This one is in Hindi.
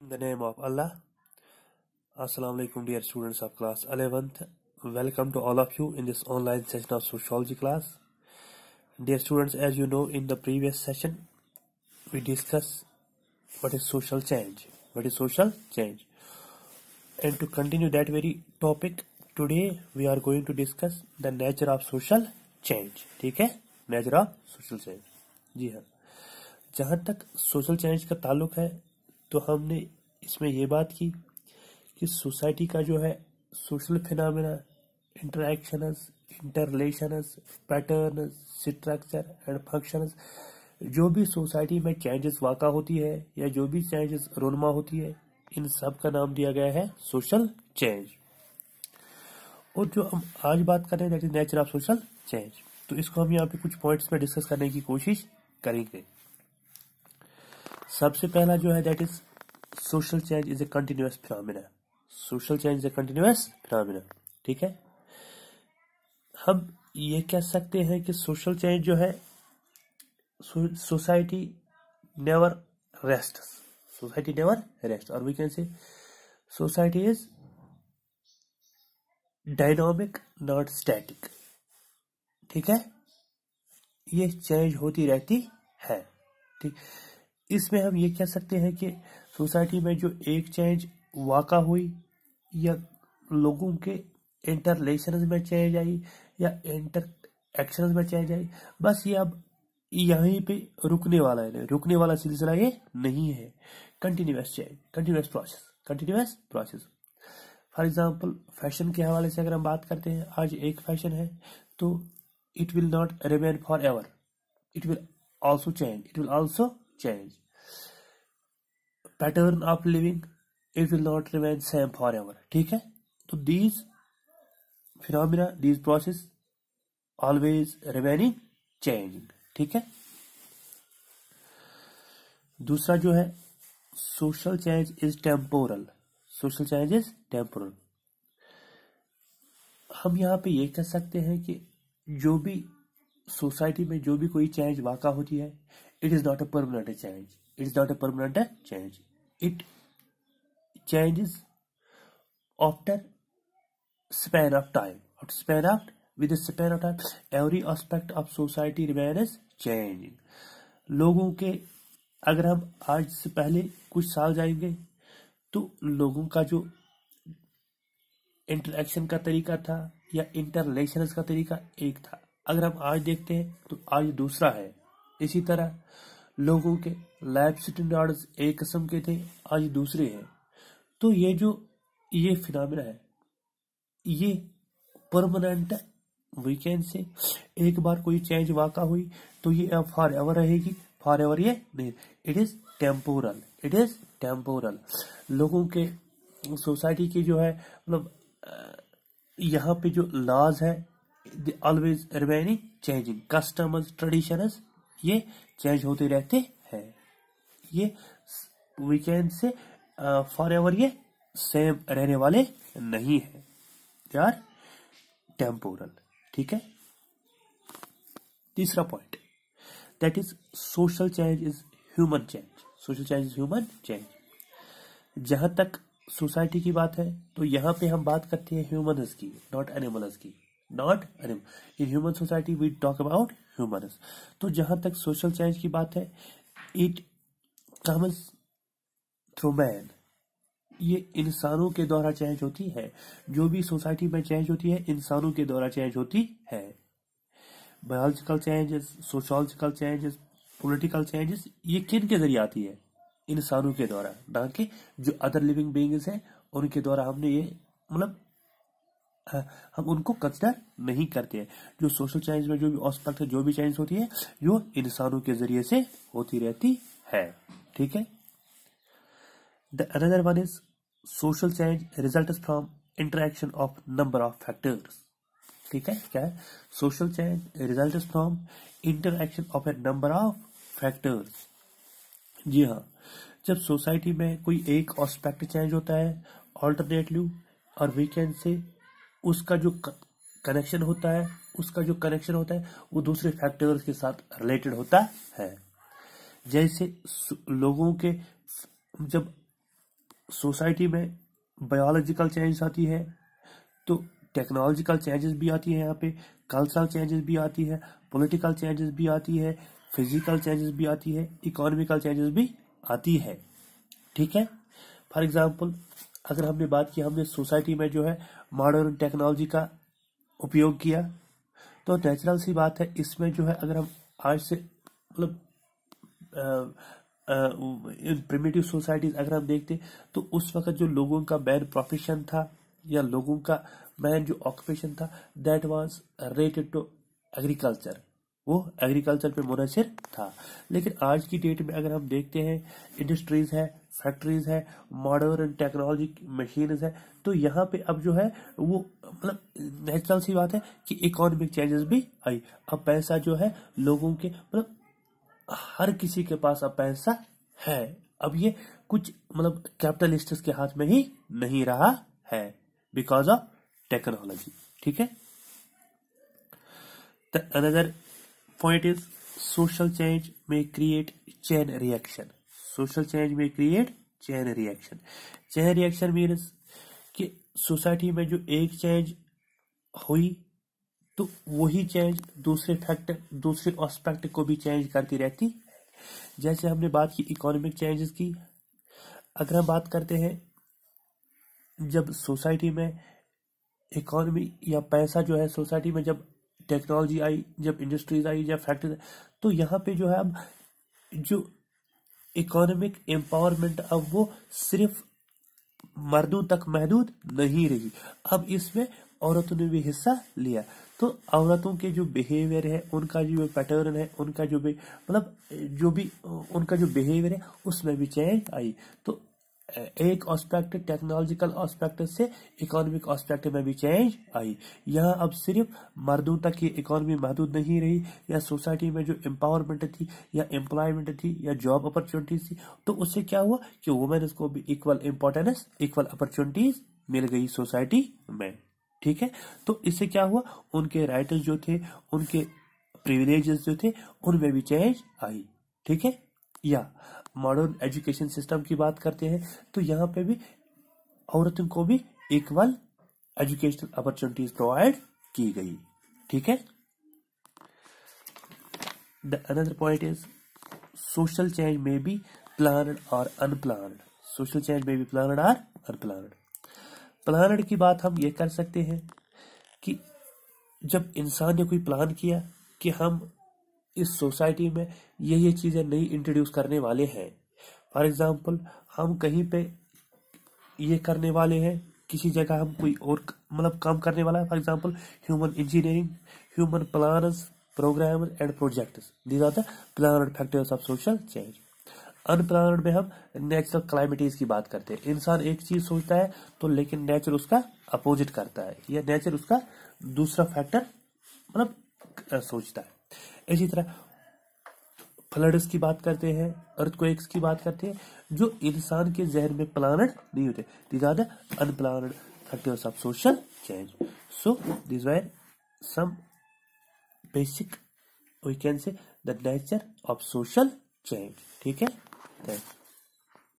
In the name of Allah, Assalamu alaikum dear students of class 11th. Welcome to all of you in this online session of sociology class. Dear students, as you know, in the previous session, we discussed what is social change. What is social change? And to continue that very topic, today we are going to discuss the nature of social change. ठीक है? Nature of social change. जी हाँ, जहाँ तक social change का ताल्लुक है तो हमने इसमें ये बात की कि सोसाइटी का जो है social phenomena, interactions, interrelations, pattern, structure and functions, जो भी सोसाइटी में चेंजेस वाक़ा होती है या जो भी चेंजेस रोनमा होती है, इन सब का नाम दिया गया है सोशल चेंज। और जो हम आज बात कर रहे हैं that is nature of social change, तो इसको हम यहाँ पे कुछ पॉइंट्स में डिस्कस करने की कोशिश करेंगे। सबसे पहला जो है that is social change is a continuous phenomena. Social change is a continuous phenomena. ठीक है, हम ये कह सकते हैं कि सोशल चेंज जो है society never rest, society never rest, और we can say society is dynamic not static. ठीक है, ये चेंज होती रहती है। ठीक, इसमें हम ये कह सकते हैं कि सोसाइटी में जो एक चेंज वाक़ा हुई या लोगों के इंटर रिलेशंस में चेंज आई या इंटर एक्शंस में चेंज आई, बस ये अब यहीं पे रुकने वाला है, रुकने वाला सिलसिला ये नहीं है। Continuous change, continuous process, continuous process. For example fashion के हवाले से अगर हम बात करते हैं, आज एक फैशन है तो it will not remain for ever, it will also change, it will also change. Pattern of living, it will not remain same forever. ठीक है, तो these phenomena, these process always remaining changing. ठीक है, दूसरा जो है social change is temporal. Social change is temporal. हम यहाँ पे ये कह सकते हैं कि जो भी सोसाइटी में जो भी कोई चेंज वाक़ा होती है, it is not a permanent change. It is not a permanent change. It changes after span of time. After span of, with the span of time, every aspect of society remains changing. लोगों के, अगर हम आज से पहले कुछ साल जाएंगे तो लोगों का जो इंटरेक्शन का तरीका था या इंटर रिलेशंस का तरीका एक था, अगर हम आज देखते हैं तो आज दूसरा है। इसी तरह लोगों के लाइफ स्टैंडर्ड्स एक किस्म के थे, आज दूसरे हैं। तो ये फिनोमेना है, ये परमानेंट वीकेंड से एक बार कोई चेंज वाक़ा हुई तो ये अब फॉर एवर रहेगी, फॉर एवर ये नहीं, it is temporal, it is temporal. लोगों के सोसाइटी की जो है मतलब यहाँ पे जो लॉज है always remaining changing, customs, traditions, ये चेंज होते रहते हैं। ये वीकेंड से फॉर एवर ये सेम रहने वाले नहीं है, दे आर टेम्पोरल। ठीक है, तीसरा point that is social change is human change. Social change is human change. जहां तक सोसाइटी की बात है तो यहाँ पे हम बात करते हैं ह्यूमन्स की, नॉट एनिमल्स की, not animal. In human society we talk about humans. तो जहां तक सोशल चेंज की बात है, इट कम्स थ्रू मैन, ये इंसानों के द्वारा चेंज होती है। जो भी सोसाइटी में चेंज होती है इंसानों के द्वारा चेंज होती है। Biological changes, sociological changes, political changes, ये किन के जरिए आती है? इंसानों के द्वारा, ना कि जो अदर लिविंग बीइंग्स हैं उनके द्वारा। हमने ये मतलब हम उनको कंसिडर नहीं करते हैं। जो सोशल चेंज में जो भी एस्पेक्ट है, जो भी चेंज होती है, जो इंसानों के जरिए से होती रहती है। ठीक है, the another one is social change results from interaction of number of factors. ठीक है, क्या है? Social change results from interaction of a number of factors. जी हाँ, जब सोसाइटी में कोई एक एस्पेक्ट चेंज होता है ऑल्टरनेटली, और वीकेंड से उसका जो कनेक्शन होता है, वो दूसरे फैक्टर्स के साथ रिलेटेड होता है। जैसे लोगों के जब सोसाइटी में बायोलॉजिकल चेंज आती है, तो टेक्नोलॉजिकल चेंजेस भी आती है, यहाँ पे कल्चरल चेंजेस भी आती है, पॉलिटिकल चेंजेस भी आती है, फिजिकल चेंजेस भी आती है, इकोनॉमिकल चेंजेस भी आती है। ठीक है। फॉर एग्जांपल अगर हमने बात की, हमने सोसाइटी में जो है मॉडर्न टेक्नोलॉजी का उपयोग किया, तो नेचुरल सी बात है इसमें जो है अगर हम आज से मतलब इन प्रिमिटिव सोसाइटीज अगर हम देखते तो उस वक्त जो लोगों का मेन प्रोफेशन था या लोगों का मेन जो ऑक्यूपेशन था that was related to agriculture, वो एग्रीकल्चर पे मुनहसर था। लेकिन आज की डेट में अगर हम देखते हैं इंडस्ट्रीज है, फैक्ट्रीज है, मॉडर्न टेक्नोलॉजी मशीन्स है, तो यहाँ पे अब जो है वो मतलब नेचुरल सी बात है कि इकोनॉमिक चेंजेस भी आई। अब पैसा जो है लोगों के मतलब हर किसी के पास अब पैसा है। अब ये कुछ मतलब कैपिटलिस्ट्स के हाथ में ही नहीं रहा है बिकॉज ऑफ टेक्नोलॉजी। ठीक है। Another point is social change में create chain reaction. Social change में create chain reaction. Chain reaction means कि सोसाइटी में जो एक चेंज हुई तो वही चेंज दूसरे फैक्टर दूसरे एस्पेक्ट को भी चेंज करती रहती है। जैसे हमने बात की इकोनॉमिक चेंजेस की, अगर हम बात करते हैं जब सोसाइटी में इकोनॉमी या पैसा जो है सोसाइटी में जब टेक्नोलॉजी आई, जब इंडस्ट्रीज आई, जब फैक्ट्री, तो यहाँ पे जो है अब जो इकोनॉमिक एम्पावरमेंट अब वो सिर्फ मर्दों तक महदूद नहीं रही, अब इसमें औरतों ने भी हिस्सा लिया। तो औरतों के जो बिहेवियर है, उनका जो पैटर्न है, उनका जो भी मतलब जो भी उनका जो बिहेवियर है उसमें भी चेंज आई। तो एक एस्पेक्ट टेक्नोलॉजिकल एस्पेक्ट से इकोनॉमिक एस्पेक्ट में भी चेंज आई। यहाँ अब सिर्फ मर्दों तक की इकोनॉमी महदूद नहीं रही, या सोसाइटी में जो एम्पावरमेंट थी या एम्प्लॉयमेंट थी या जॉब अपॉर्चुनिटीज थी, तो उससे क्या हुआ कि वुमेन्स को भी इक्वल इम्पोर्टेंस, इक्वल अपॉर्चुनिटीज मिल गई सोसाइटी में। ठीक है। तो इससे क्या हुआ, उनके राइट्स जो थे, उनके प्रिविलेजेस जो थे, उनमें भी चेंज आई। ठीक है। या मॉडर्न एजुकेशन सिस्टम की बात करते हैं तो यहाँ पे भी औरतों को भी इक्वल एजुकेशनल अपॉर्चुनिटीज प्रोवाइड की गई। ठीक है। The another point is social change में बी प्लान्ड और अनप्लान्ड। सोशल चेंज में बी प्लान्ड और अनप्लान्ड। प्लान्ड की बात हम ये कर सकते हैं कि जब इंसान ने कोई प्लान किया कि हम इस सोसाइटी में ये चीजें नई इंट्रोड्यूस करने वाले हैं। फॉर एग्जाम्पल हम कहीं पे ये करने वाले हैं, किसी जगह हम कोई और मतलब काम करने वाला है। For example human engineering, human plans, program and projects, these are the planned factors of social change. Unplanned में हम नेचुरल क्लाइमेटीज की बात करते हैं। इंसान एक चीज सोचता है तो लेकिन नेचर उसका अपोजिट करता है, या नेचर उसका दूसरा फैक्टर मतलब सोचता है। इसी तरह फ्लड्स की बात करते हैं, अर्थक्वेक्स की बात करते हैं, जो इंसान के जहन में प्लानड नहीं होते। These are the unplanned factors of social change. So these were some basic we can say the nature of social change. ठीक है।